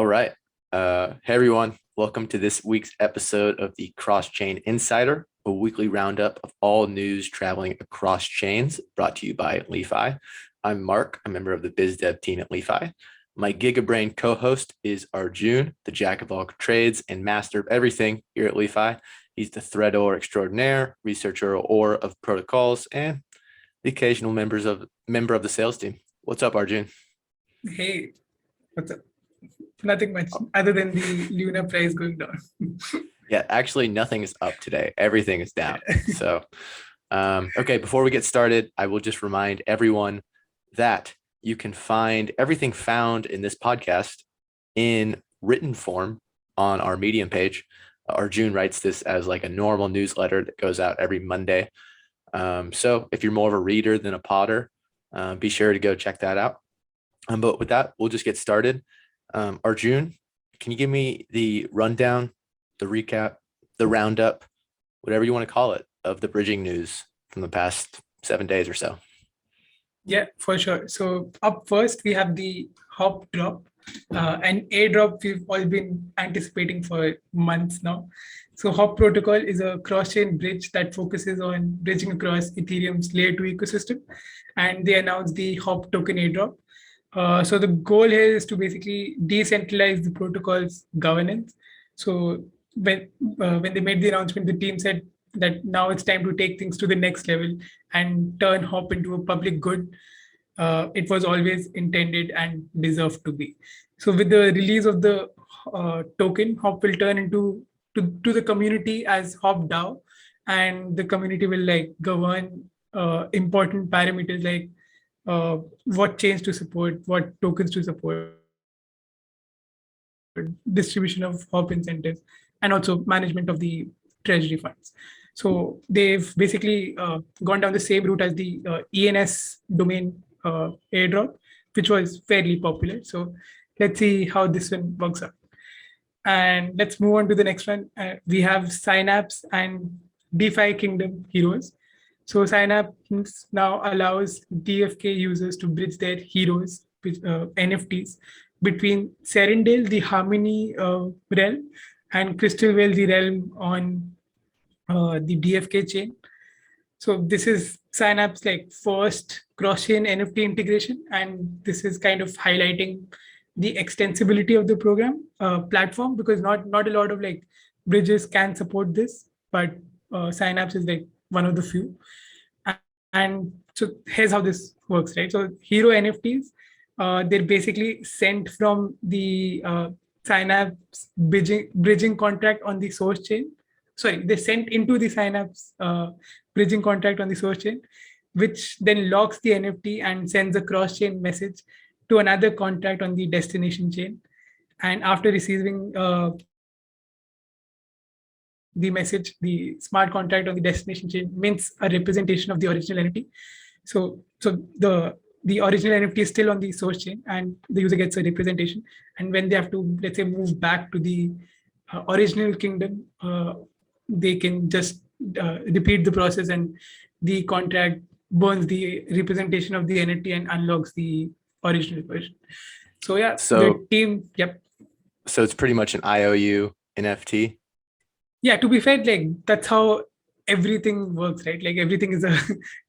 All right. Hey, everyone. Welcome to this week's episode of the Cross-Chain Insider, a weekly roundup of all news traveling across chains brought to you by LI.Fi. I'm Mark, a member of the biz dev team at LI.Fi. My GigaBrain co-host is Arjun, the jack of all trades and master of everything here at LI.Fi. He's the threader extraordinaire, researcher of protocols, and the occasional member of the sales team. What's up, Arjun? Hey, what's up? Nothing much other than the Luna price going down. Yeah, actually, nothing is up today. Everything is down. So, okay, before we get started, I will just remind everyone that you can find everything found in this podcast in written form on our Medium page. Arjun writes this as like a normal newsletter that goes out every Monday. So if you're more of a reader than a podder, be sure to go check that out. But with that, we'll just get started. Arjun, can you give me the rundown, the recap, the roundup, whatever you want to call it, of the bridging news from the past 7 days or so? Yeah, for sure. So up first, we have the hop drop, and airdrop we've all been anticipating for months now. So hop protocol is a cross-chain bridge that focuses on bridging across Ethereum's layer 2 ecosystem. And they announced the hop token airdrop. So the goal here is to basically decentralize the protocol's governance. So when they made the announcement, the team said that now it's time to take things to the next level and turn hop into a public good. It was always intended and deserved to be. So with the release of the token, hop will turn into to the community as hop DAO, and the community will like govern important parameters like what chains to support, what tokens to support, distribution of hop incentives, and also management of the treasury funds. So they've basically gone down the same route as the ENS domain airdrop, which was fairly popular. So let's see how this one works out. And let's move on to the next one. We have Synapse and DeFi Kingdom heroes. So Synapse now allows DFK users to bridge their heroes with NFTs between Serendale, the Harmony realm, and Crystal Whale, the realm on the DFK chain. So this is Synapse like first cross-chain NFT integration, and this is kind of highlighting the extensibility of the program platform, because not a lot of like bridges can support this, but Synapse is like one of the few. And so here's how this works, right? So hero NFTs, they're basically sent from the Synapse bridging contract on the source chain. Sorry, they sent into the Synapse bridging contract on the source chain, which then locks the NFT and sends a cross-chain message to another contract on the destination chain. And after receiving the message, the smart contract on the destination chain mints a representation of the original NFT. So the original NFT is still on the source chain, and the user gets a representation. And when they have to, let's say, move back to the original kingdom, they can just repeat the process, and the contract burns the representation of the NFT and unlocks the original version. So yeah, the team, yep. So it's pretty much an IOU NFT. Yeah, to be fair, like that's how everything works, right? Like everything is a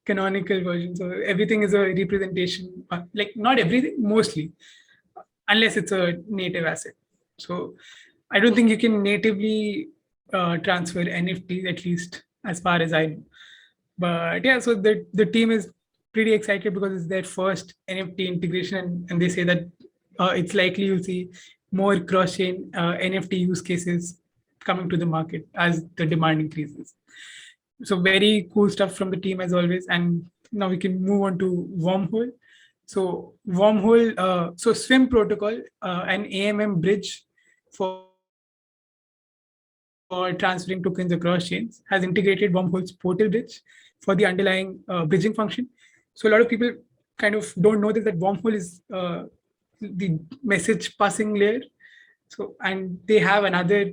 canonical version. So everything is a representation, like not everything, mostly, unless it's a native asset. So I don't think you can natively transfer NFTs, at least as far as I know. But yeah, so the team is pretty excited because it's their first NFT integration, and they say that it's likely you'll see more cross-chain NFT use cases coming to the market as the demand increases. So very cool stuff from the team as always. And now we can move on to Wormhole. So Wormhole, so Swim protocol, an AMM bridge for transferring tokens across chains, has integrated Wormhole's portal bridge for the underlying bridging function. So a lot of people kind of don't know that Wormhole is the message passing layer. So, and they have another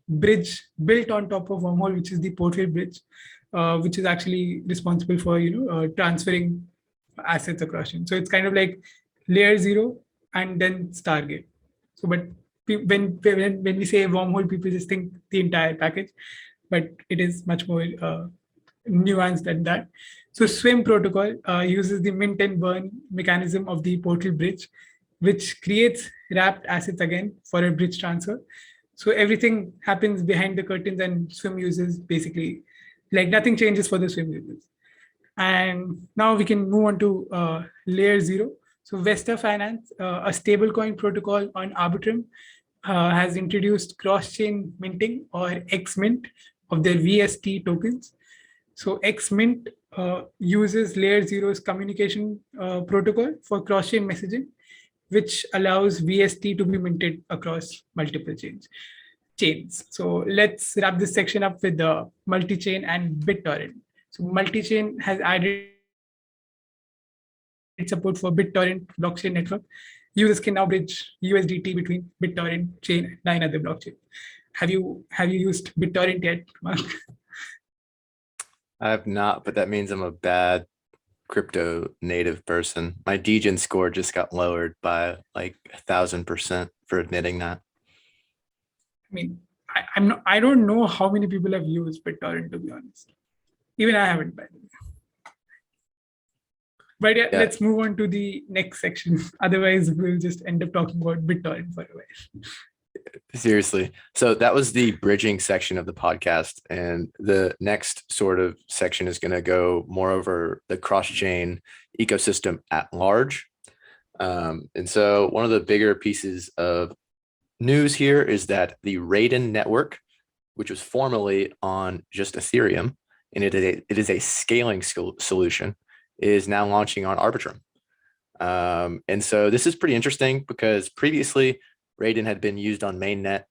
bridge built on top of Wormhole, which is the portal bridge, which is actually responsible for transferring assets across chain. So it's kind of like layer 0 and then Stargate. So, but when we say Wormhole, people just think the entire package, but it is much more nuanced than that. So Swim protocol uses the mint and burn mechanism of the portal bridge, which creates wrapped assets again for a bridge transfer. So everything happens behind the curtains, and Swim users basically, like, nothing changes for the Swim users. And now we can move on to layer 0. So Vesta Finance, a stablecoin protocol on Arbitrum, has introduced cross-chain minting, or XMint, of their VST tokens. So XMint uses layer 0's communication protocol for cross-chain messaging, which allows VST to be minted across multiple chains. So let's wrap this section up with the Multichain and BitTorrent. So Multichain has added support for BitTorrent blockchain network. Users can now bridge USDT between BitTorrent chain and 9 other blockchains. Have you used BitTorrent yet, Mark? I have not, but that means I'm a bad crypto native person. My Degen score just got lowered by like 1,000% for admitting that. I mean, I don't know how many people have used BitTorrent, to be honest. Even I haven't, by the way. But yeah, let's move on to the next section. Otherwise, we'll just end up talking about BitTorrent for a while. Seriously. So that was the bridging section of the podcast. And the next sort of section is going to go more over the cross-chain ecosystem at large. And so one of the bigger pieces of news here is that the Raiden network, which was formerly on just Ethereum, and it is a scaling solution, is now launching on Arbitrum. And so this is pretty interesting because previously Raiden had been used on mainnet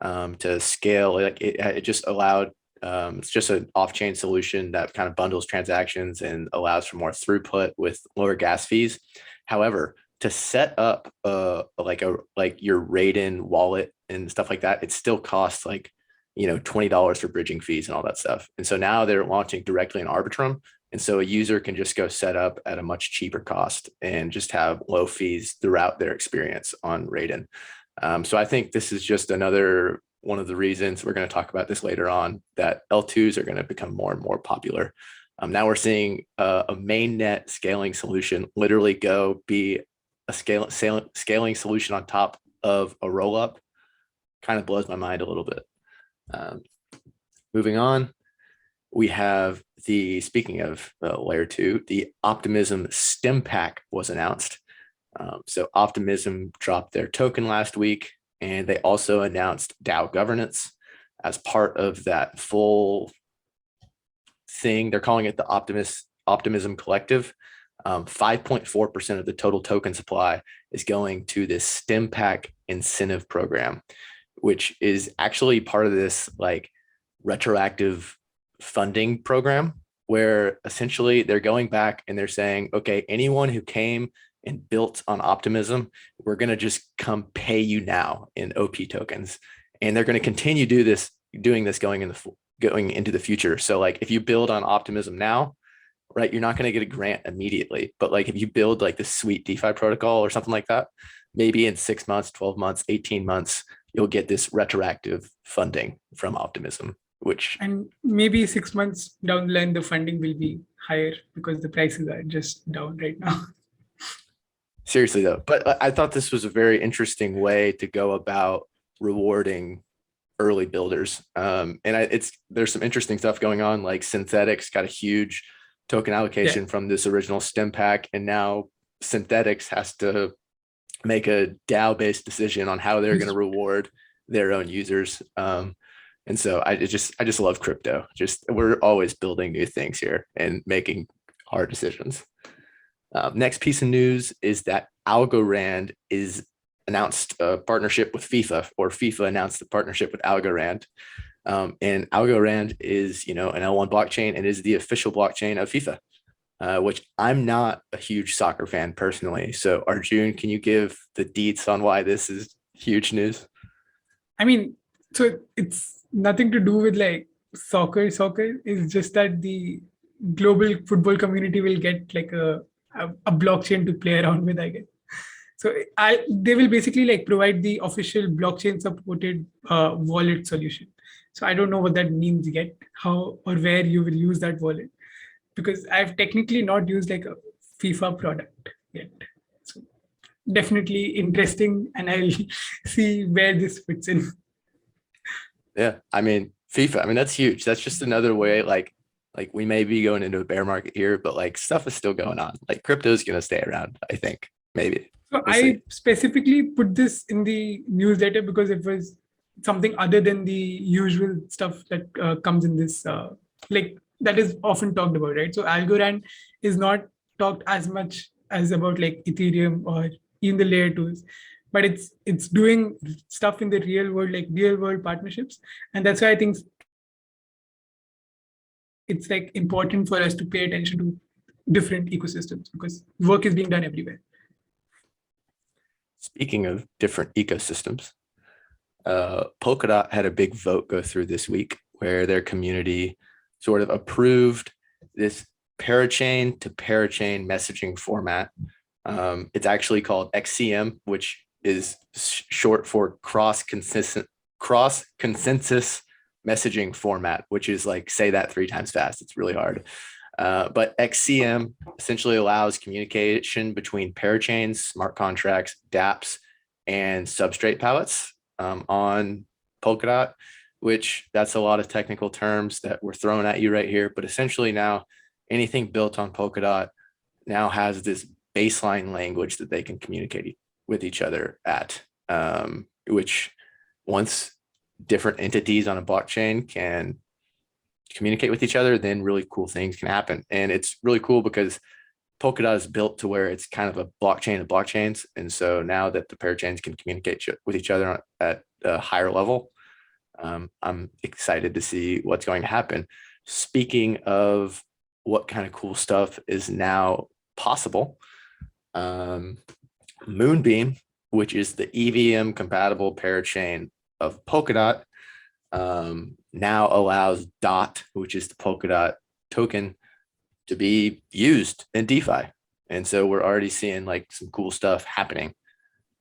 to scale. Like it just allowed, it's just an off-chain solution that kind of bundles transactions and allows for more throughput with lower gas fees. However, to set up like your Raiden wallet and stuff like that, it still costs like, $20 for bridging fees and all that stuff. And so now they're launching directly in Arbitrum. And so a user can just go set up at a much cheaper cost and just have low fees throughout their experience on Raiden. So I think this is just another one of the reasons, we're going to talk about this later on, that L2s are going to become more and more popular. Now we're seeing a mainnet scaling solution literally go be a scaling solution on top of a rollup. Kind of blows my mind a little bit. Moving on, we have speaking of layer 2, the Optimism Stimpack was announced. So Optimism dropped their token last week, and they also announced DAO governance as part of that full thing. They're calling it the Optimism Collective. 5.4% of the total token supply is going to this Stimpack incentive program, which is actually part of this like retroactive funding program, where essentially they're going back and they're saying, okay, anyone who came and built on Optimism, we're going to just come pay you now in OP tokens. And they're going to continue doing this going into the future. So like if you build on Optimism now, right, you're not going to get a grant immediately. But like if you build like the sweet DeFi protocol or something like that, maybe in 6 months, 12 months, 18 months, you'll get this retroactive funding from Optimism, and maybe 6 months down the line, the funding will be higher because the prices are just down right now. Seriously though, but I thought this was a very interesting way to go about rewarding early builders. And there's some interesting stuff going on, like Synthetics got a huge token allocation from this original Stimpack, and now Synthetics has to make a DAO-based decision on how they're going to reward their own users. And so I just love crypto. We're always building new things here and making hard decisions. Next piece of news is that Algorand is announced a partnership with FIFA, or FIFA announced the partnership with Algorand. And Algorand is, an L1 blockchain and is the official blockchain of FIFA, which I'm not a huge soccer fan personally. So Arjun, can you give the deets on why this is huge news? I mean, so it's nothing to do with like soccer. Soccer is just that the global football community will get like a blockchain to play around with, I guess. So they will basically like provide the official blockchain supported wallet solution. So I don't know what that means yet, how or where you will use that wallet, because I've technically not used like a FIFA product yet. So definitely interesting, and I'll see where this fits in. Yeah, I mean, FIFA, I mean, that's huge. That's just another way, like we may be going into a bear market here, but like stuff is still going on. Like crypto is going to stay around, I think, maybe. So We'll I see. specifically put this in the newsletter because it was something other than the usual stuff that comes in this, like that is often talked about, right? So Algorand is not talked as much as about like Ethereum or even the layer twos, but it's doing stuff in the real world, like real world partnerships, and that's why I think it's like important for us to pay attention to different ecosystems because work is being done everywhere. Speaking of different ecosystems, Polkadot had a big vote go through this week where their community sort of approved this parachain to parachain messaging format. It's actually called XCM, which is short for cross consensus messaging format, which is like, say that 3 times fast. It's really hard. But XCM essentially allows communication between parachains, smart contracts, dApps, and substrate palettes on Polkadot, which that's a lot of technical terms that were thrown at you right here. But essentially now anything built on Polkadot now has this baseline language that they can communicate with each other at, which once different entities on a blockchain can communicate with each other, then really cool things can happen. And it's really cool because Polkadot is built to where it's kind of a blockchain of blockchains. And so now that the parachains can communicate with each other at a higher level, I'm excited to see what's going to happen. Speaking of what kind of cool stuff is now possible, Moonbeam, which is the EVM compatible parachain of Polkadot, now allows DOT, which is the Polkadot token, to be used in DeFi. And so we're already seeing like some cool stuff happening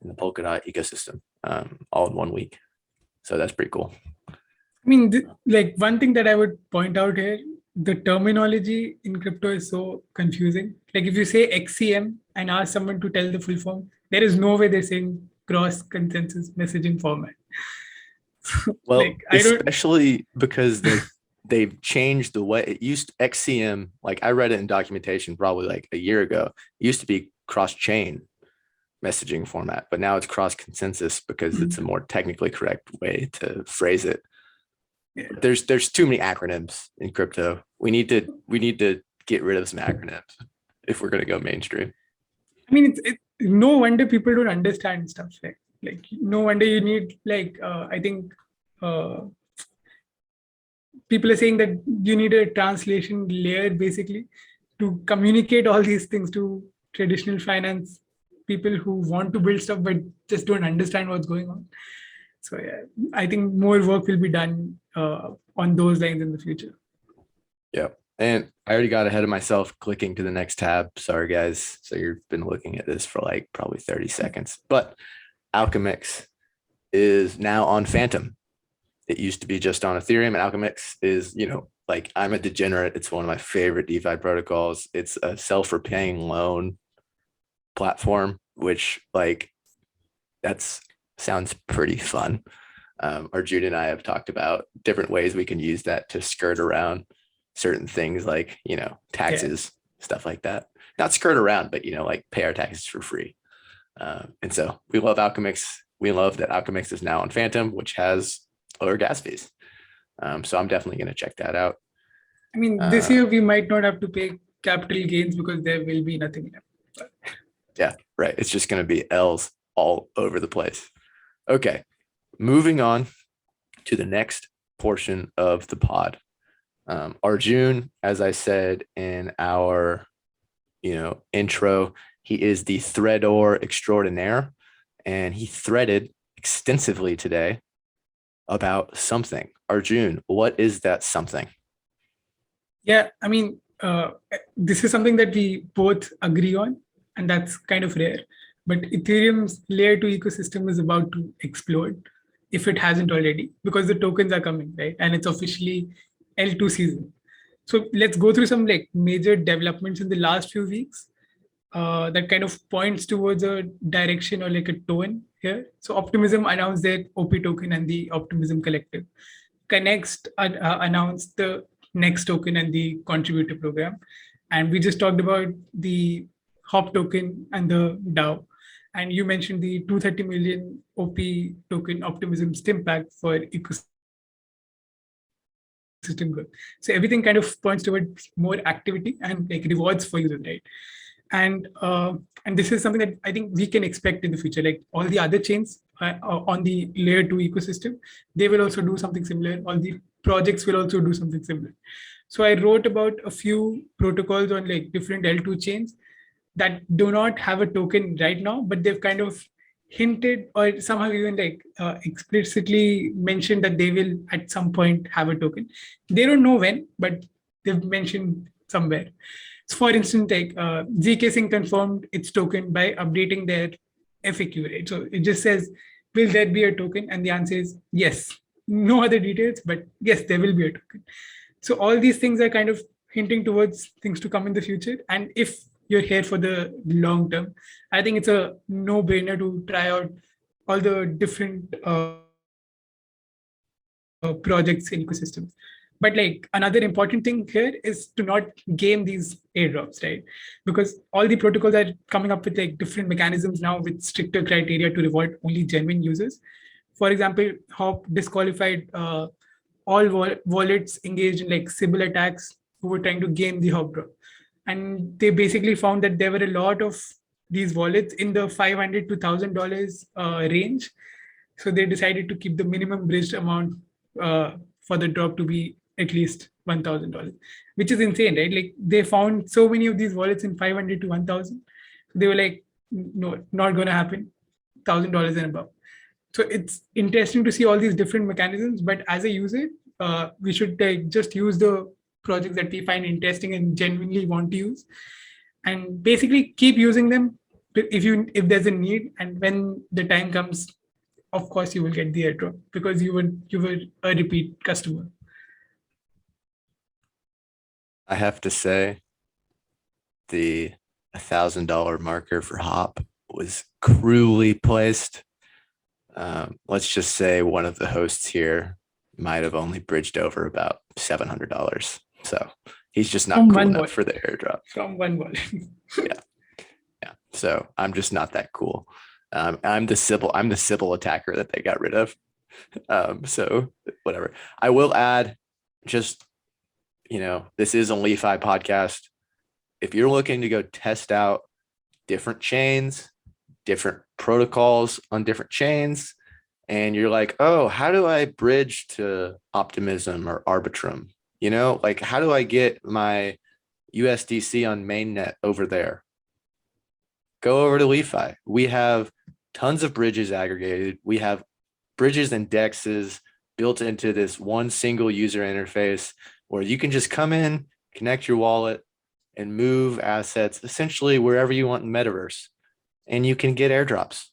in the Polkadot ecosystem all in 1 week. So that's pretty cool. I mean, like one thing that I would point out here, the terminology in crypto is so confusing. Like if you say XCM and ask someone to tell the full form, there is no way they're saying cross consensus messaging format. Well, like, especially because they've changed the way it used. XCM, like I read it in documentation probably like a year ago, it used to be cross-chain messaging format, but now it's cross consensus because it's a more technically correct way to phrase it. Yeah. There's too many acronyms in crypto. We need to get rid of some acronyms if we're going to go mainstream. I mean, it's no wonder people don't understand stuff. Like no wonder you need like I think people are saying that you need a translation layer basically to communicate all these things to traditional finance people who want to build stuff but just don't understand what's going on. So yeah, I think more work will be done on those lines in the future. Yeah. And I already got ahead of myself clicking to the next tab. Sorry, guys. So you've been looking at this for like probably 30 seconds. But Alchemix is now on FANTOM. It used to be just on Ethereum, and Alchemix is, like I'm a degenerate. It's one of my favorite DeFi protocols. It's a self-repaying loan platform, which like sounds pretty fun. Arjun and I have talked about different ways we can use that to skirt around certain things like, taxes, stuff like that. Not skirt around, but, like pay our taxes for free. And so we love Alchemix. We love that Alchemix is now on FANTOM, which has lower gas fees. So I'm definitely going to check that out. I mean, this year we might not have to pay capital gains because there will be nothing left. Yeah, right. It's just going to be L's all over the place. Okay, moving on to the next portion of the pod. Arjun, as I said in our, intro, he is the threador extraordinaire, and he threaded extensively today about something. Arjun, what is that something? Yeah, I mean, this is something that we both agree on, and that's kind of rare. but Ethereum's layer 2 ecosystem is about to explode if it hasn't already, because the tokens are coming, right? And it's officially L2 season. So let's go through some like major developments in the last few weeks that kind of points towards a direction or like a tone here. So Optimism announced their OP token and the Optimism Collective. Connect announced the Next token and the contributor program. And we just talked about the Hop token and the DAO. And you mentioned the 230 million OP token Optimism Stimpack for ecosystem growth. So everything kind of points towards more activity and like rewards for users, right? And this is something that I think we can expect in the future. Like all the other chains on the layer 2 ecosystem, they will also do something similar. All the projects will also do something similar. So I wrote about a few protocols on like different L2 chains that do not have a token right now, but they've kind of hinted or somehow even like explicitly mentioned that they will at some point have a token. They don't know when, but they've mentioned somewhere. So for instance, like ZK Sync confirmed its token by updating their FAQ, right? So it just says, will there be a token? And the answer is yes. No other details, but yes, there will be a token. So all these things are kind of hinting towards things to come in the future. And if you're here for the long term, I think it's a no-brainer to try out all the different projects and ecosystems. But like another important thing here is to not game these airdrops, right? Because all the protocols are coming up with like different mechanisms now with stricter criteria to reward only genuine users. For example, Hop disqualified all wallets engaged in like Sybil attacks who were trying to game the Hop drop. And they basically found that there were a lot of these wallets in the $500 to $1,000 range. So they decided to keep the minimum bridged amount for the drop to be at least $1,000, which is insane, right? Like they found so many of these wallets in 500 to 1,000. They were like, no, not going to happen, $1,000 and above. So it's interesting to see all these different mechanisms. But as a user, we should just use the projects that we find interesting and genuinely want to use, and basically keep using them if there's a need. And when the time comes, of course, you will get the airdrop because you were a repeat customer. I have to say, the $1,000 marker for Hop was cruelly placed. Let's just say one of the hosts here might have only bridged over about $700. So he's just not cool enough for the airdrop. From one wallet. Yeah. So I'm just not that cool. I'm the Sybil attacker that they got rid of. So whatever. I will add, just, this is a LI.FI podcast. If you're looking to go test out different chains, different protocols on different chains, and you're like, oh, how do I bridge to Optimism or Arbitrum? Like, how do I get my USDC on mainnet over there? Go over to LI.FI. We have tons of bridges aggregated. We have bridges and dexes built into this one single user interface where you can just come in, connect your wallet, and move assets essentially wherever you want in Metaverse. And you can get airdrops.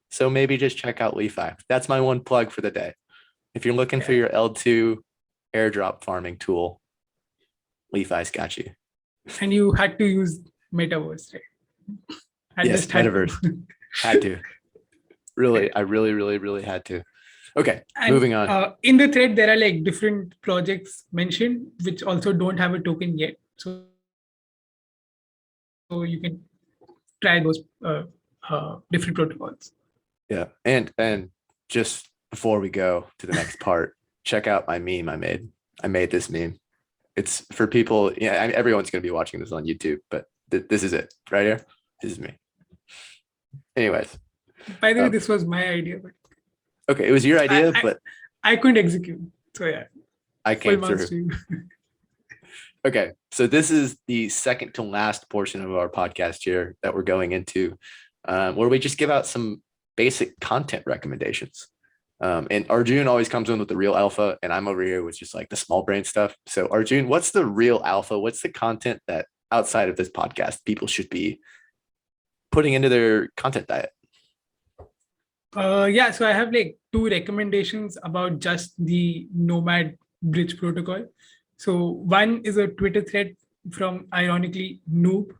So maybe just check out LI.FI. That's my one plug for the day. If you're looking for your L2 airdrop farming tool, LI.FI's got you. And you had to use Metaverse, right? Yes, Metaverse. Had to. Really, I really had to. Okay, and, moving on. In the thread, there are like different projects mentioned which also don't have a token yet. So you can try those different protocols. Yeah, and just before we go to the next part, check out my meme I made. I made this meme. It's for people. Everyone's going to be watching this on YouTube, but this is it right here. This is me. Anyways. By the way, this was my idea. But okay, it was your idea, but I couldn't execute. So yeah, I came through. Okay, so this is the second to last portion of our podcast here that we're going into, where we just give out some basic content recommendations. And Arjun always comes in with the real alpha, and I'm over here with just like the small brain stuff. So Arjun, what's the real alpha? What's the content that outside of this podcast people should be putting into their content diet? Yeah, so I have like two recommendations about just the Nomad bridge protocol. So one is a Twitter thread from ironically Noob,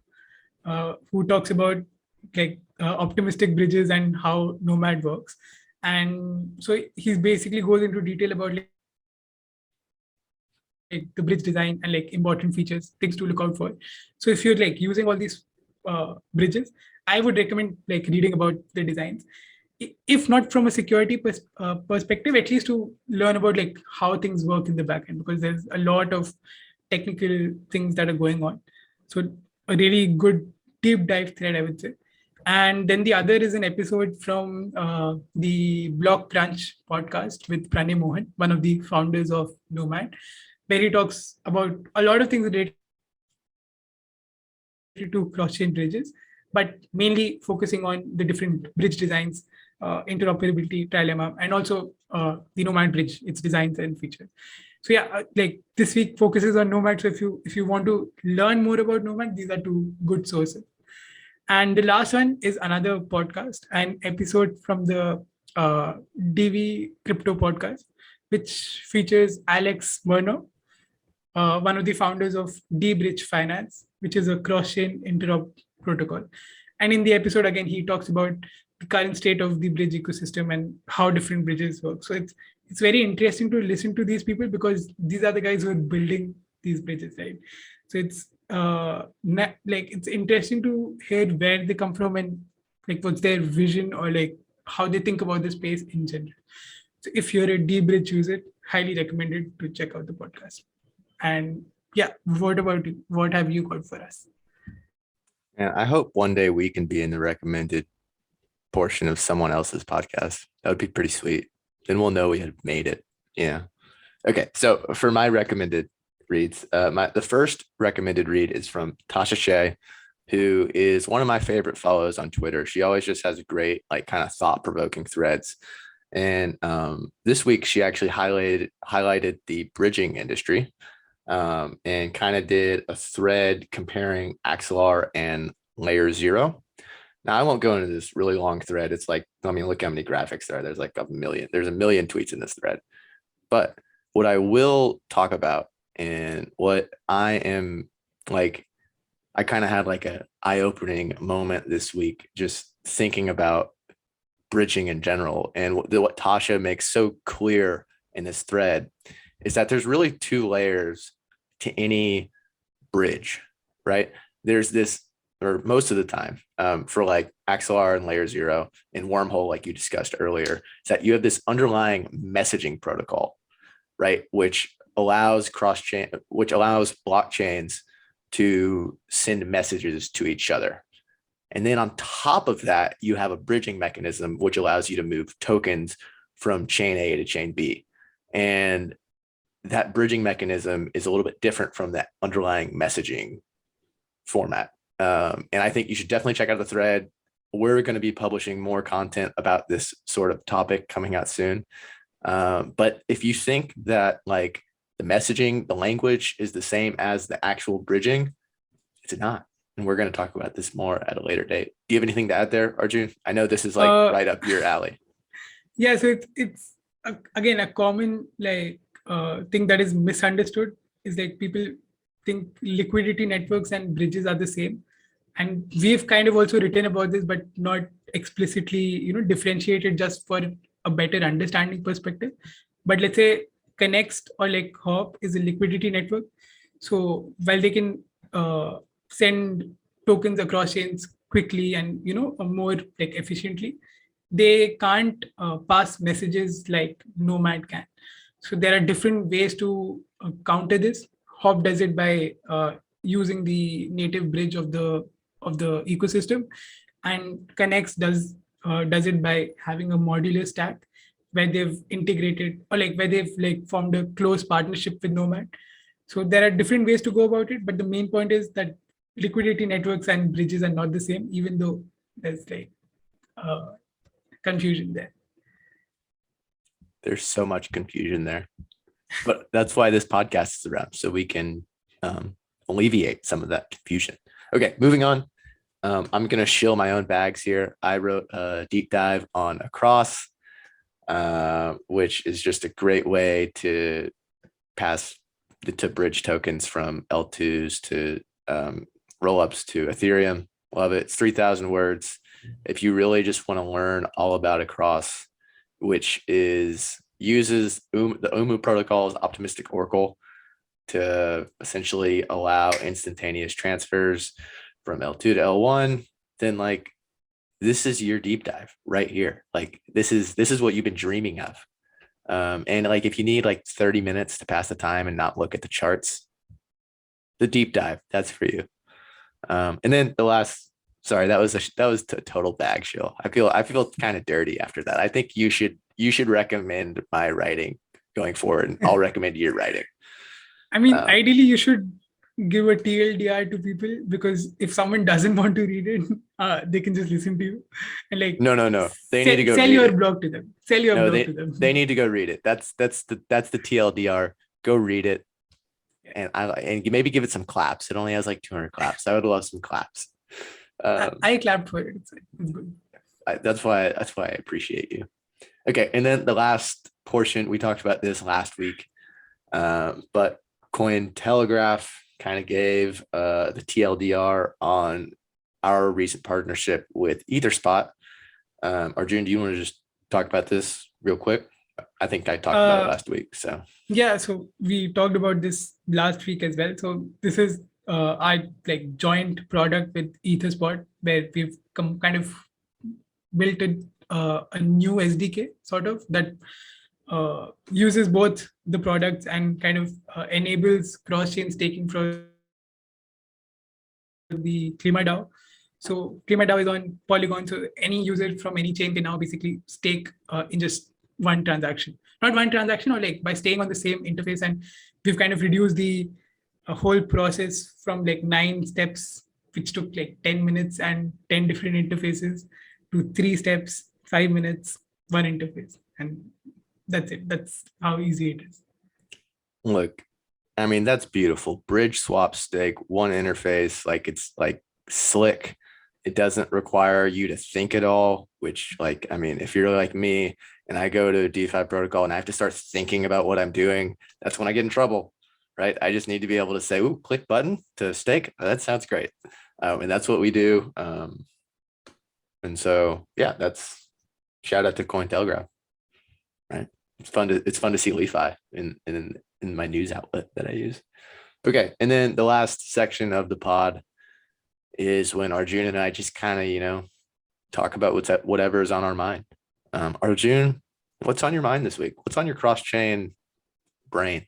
who talks about like optimistic bridges and how Nomad works. And so he basically goes into detail about like the bridge design and like important features, things to look out for. So if you're like using all these bridges, I would recommend like reading about the designs. If not from a security perspective, at least to learn about like how things work in the backend, because there's a lot of technical things that are going on. So a really good deep dive thread, I would say. And then the other is an episode from the Blockcrunch podcast with Pranay Mohan, one of the founders of Nomad, where he talks about a lot of things related to cross-chain bridges, but mainly focusing on the different bridge designs, interoperability, trilemma, and also the Nomad bridge, its designs and features. So yeah, like this week focuses on Nomad. So if you want to learn more about Nomad, these are two good sources. And the last one is another podcast, an episode from the Divi Crypto Podcast, which features Alex Murno, one of the founders of deBridge Finance, which is a cross-chain interop protocol. And in the episode, again, he talks about the current state of the bridge ecosystem and how different bridges work. So it's very interesting to listen to these people, because these are the guys who are building these bridges, right? So it's it's interesting to hear where they come from and like what's their vision, or like how they think about the space in general. So if you're a deBridge user, highly recommended to check out the podcast. And yeah, what about you? What have you got for us? And I hope one day we can be in the recommended portion of someone else's podcast. That would be pretty sweet. Then we'll know we had made it. Yeah. Okay. So for my recommended reads, the first recommended read is from Tascha, who is one of my favorite follows on Twitter. She always just has great, like, kind of thought-provoking threads. And this week she actually highlighted the bridging industry, and kind of did a thread comparing Axelar and Layer 0. Now, I won't go into this really long thread. It's like, I mean, look how many graphics there are. There's like a million. There's a million tweets in this thread. But what I will talk about, and what I am like, I kind of had like an eye-opening moment this week just thinking about bridging in general. And what Tascha makes so clear in this thread is that there's really two layers to any bridge, right? There's this, or most of the time, for like Axelar and Layer 0 and Wormhole, like you discussed earlier, is that you have this underlying messaging protocol, right? Which allows blockchains to send messages to each other. And then on top of that, you have a bridging mechanism, which allows you to move tokens from chain A to chain B. And that bridging mechanism is a little bit different from that underlying messaging format. And I think you should definitely check out the thread. We're going to be publishing more content about this sort of topic coming out soon. But if you think that like the messaging, the language is the same as the actual bridging, it's not. And we're going to talk about this more at a later date. Do you have anything to add there, Arjun? I know this is like right up your alley. Yeah, so it's again a common like thing that is misunderstood is like people think liquidity networks and bridges are the same, and we've kind of also written about this, but not explicitly differentiated just for a better understanding perspective. But let's say Connext or like Hop is a liquidity network, so while they can send tokens across chains quickly and more like efficiently, they can't pass messages like Nomad can. So there are different ways to counter this. Hop does it by using the native bridge of the ecosystem, and Connext does it by having a modular stack where they've integrated, or like where they've like formed a close partnership with Nomad. So there are different ways to go about it, but the main point is that liquidity networks and bridges are not the same, even though there's like confusion there. There's so much confusion there, but that's why this podcast is around, so we can alleviate some of that confusion. Okay, moving on. I'm going to shill my own bags here. I wrote a deep dive on Across, which is just a great way to pass to bridge tokens from L2s to rollups to Ethereum. Love it. It's 3,000 words. If you really just want to learn all about Across, which uses the UMU protocol's optimistic oracle to essentially allow instantaneous transfers from L2 to L1, then like this is your deep dive right here. Like this is what you've been dreaming of. And like if you need like 30 minutes to pass the time and not look at the charts, the deep dive, that's for you. And then the last, sorry, that was a total bag shill. I feel kind of dirty after that. I think you should recommend my writing going forward, and I'll recommend your writing. I mean, ideally, you should give a TLDR to people, because if someone doesn't want to read it, they can just listen to you and like no. They need to go sell read your it. blog to them. Sell your blog to them. They need to go read it. That's the TLDR. Go read it, and maybe give it some claps. It only has like 200 claps. I would love some claps. I clapped for it. It's good. That's why I appreciate you. Okay, and then the last portion, we talked about this last week, but Cointelegraph kind of gave the TLDR on our recent partnership with Etherspot. Arjun, do you want to just talk about this real quick? I think I talked about it last week. So yeah, so we talked about this last week as well. So this is our like joint product with Etherspot, where we've kind of built a new SDK sort of that uses both the products and kind of enables cross-chain staking for the KlimaDAO. So KlimaDAO is on Polygon, so any user from any chain can now basically stake in just one transaction. Not one transaction, or like by staying on the same interface. And we've kind of reduced the whole process from like 9 steps, which took like 10 minutes and 10 different interfaces, to 3 steps, 5 minutes, 1 interface. And that's it. That's how easy it is. Look, I mean, that's beautiful. Bridge, swap, stake, one interface. Like it's like slick. It doesn't require you to think at all, which like, I mean, if you're like me and I go to a DeFi protocol and I have to start thinking about what I'm doing, that's when I get in trouble, right? I just need to be able to say, ooh, click button to stake. That sounds great. And that's what we do. And so, yeah, that's shout out to Cointelegraph, right? It's fun to see LI.FI in my news outlet that I use. Okay, and then the last section of the pod is when Arjun and I just kind of, talk about whatever is on our mind. Arjun, what's on your mind this week? What's on your cross-chain brain?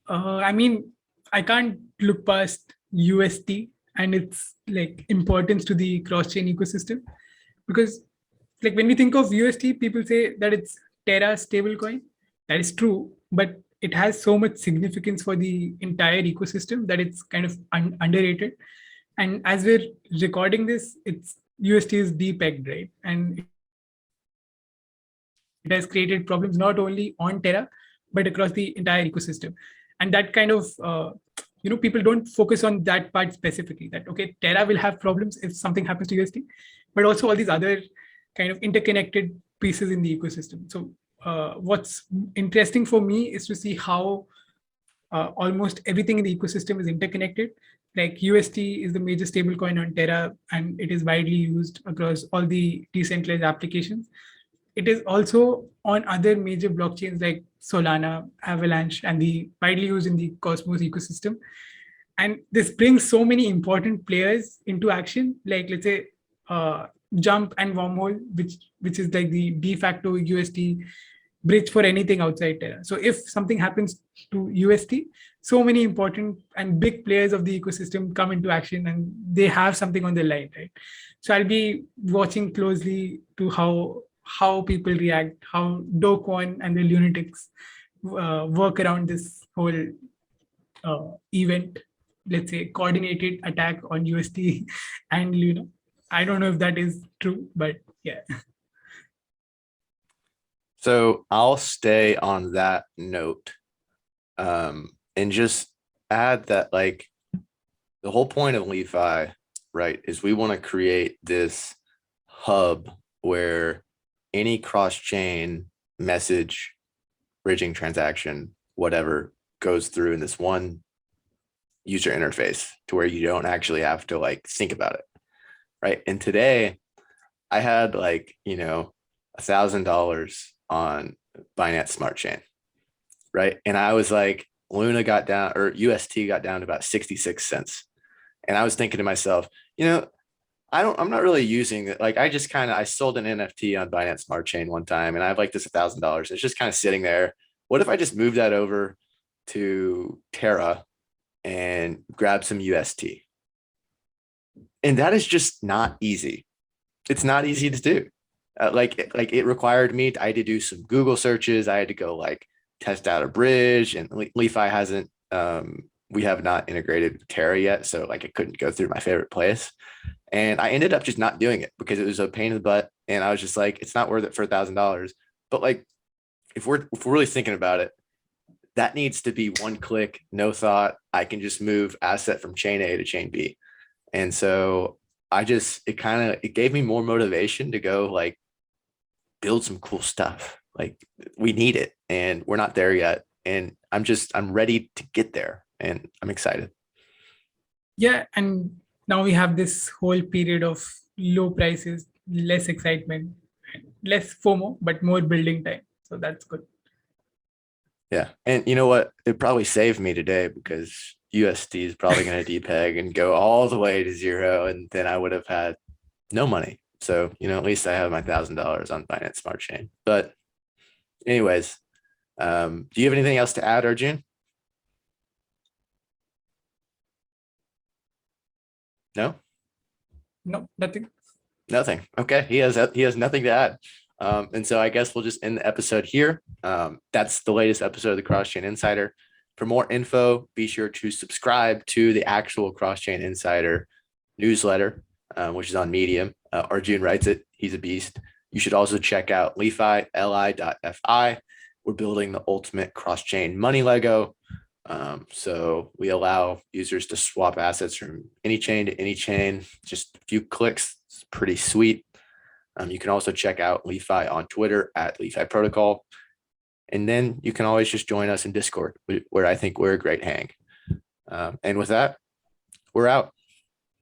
I mean, I can't look past UST and its like importance to the cross-chain ecosystem, because like when we think of UST, people say that it's Terra stablecoin. That is true, but it has so much significance for the entire ecosystem that it's kind of underrated. And as we're recording this, it's UST is depegged, right? And it has created problems not only on Terra, but across the entire ecosystem. And that kind of, people don't focus on that part specifically, that, okay, Terra will have problems if something happens to UST, but also all these other kind of interconnected pieces in the ecosystem. So what's interesting for me is to see how almost everything in the ecosystem is interconnected. Like UST is the major stablecoin on Terra, and it is widely used across all the decentralized applications. It is also on other major blockchains like Solana, Avalanche, and the widely used in the Cosmos ecosystem. And this brings so many important players into action, like let's say Jump and Wormhole, which is like the de facto UST bridge for anything outside Terra. So if something happens to UST, so many important and big players of the ecosystem come into action, and they have something on their line, right? So I'll be watching closely to how people react, how Do Kwon and the lunatics work around this whole event, let's say coordinated attack on UST. And I don't know if that is true, but yeah. So I'll stay on that note, and just add that like the whole point of LI.FI right, is we want to create this hub where any cross-chain message, bridging transaction, whatever, goes through in this one user interface to where you don't actually have to like think about it, right? And today I had like, $1,000 on Binance Smart Chain, right? And I was like, Luna got down, or UST got down to about 66 cents. And I was thinking to myself, I'm not really using it. Like I sold an NFT on Binance Smart Chain one time and I have like this $1,000. It's just kind of sitting there. What if I just moved that over to Terra and grab some UST? And that is just not easy. It's not easy to do. It required me. I had to do some Google searches. I had to go like test out a bridge, and Li.Fi hasn't. We have not integrated with Terra yet, so like it couldn't go through my favorite place. And I ended up just not doing it because it was a pain in the butt. And I was just like, it's not worth it for $1,000. But like, if we're really thinking about it, that needs to be one click, no thought. I can just move asset from chain A to chain B. And so it gave me more motivation to go like build some cool stuff. Like we need it and we're not there yet. And I'm ready to get there and I'm excited. Yeah. And now we have this whole period of low prices, less excitement, less FOMO, but more building time. So that's good. Yeah. And you know what? It probably saved me today because USD is probably going to depeg and go all the way to zero. And then I would have had no money. So, at least I have my $1,000 on Binance Smart Chain. But anyways, do you have anything else to add, Arjun? No? No, nothing. Nothing. Okay. He has nothing to add. And so I guess we'll just end the episode here. That's the latest episode of the Cross-Chain Insider. For more info, be sure to subscribe to the actual Cross-Chain Insider newsletter, which is on Medium. Arjun writes it. He's a beast. You should also check out Li.Fi, LI.FI. We're building the ultimate cross-chain money Lego. So we allow users to swap assets from any chain to any chain. Just a few clicks. It's pretty sweet. You can also check out Li.Fi on Twitter at Li.Fi Protocol. And then you can always just join us in Discord, where I think we're a great hang. And with that, we're out.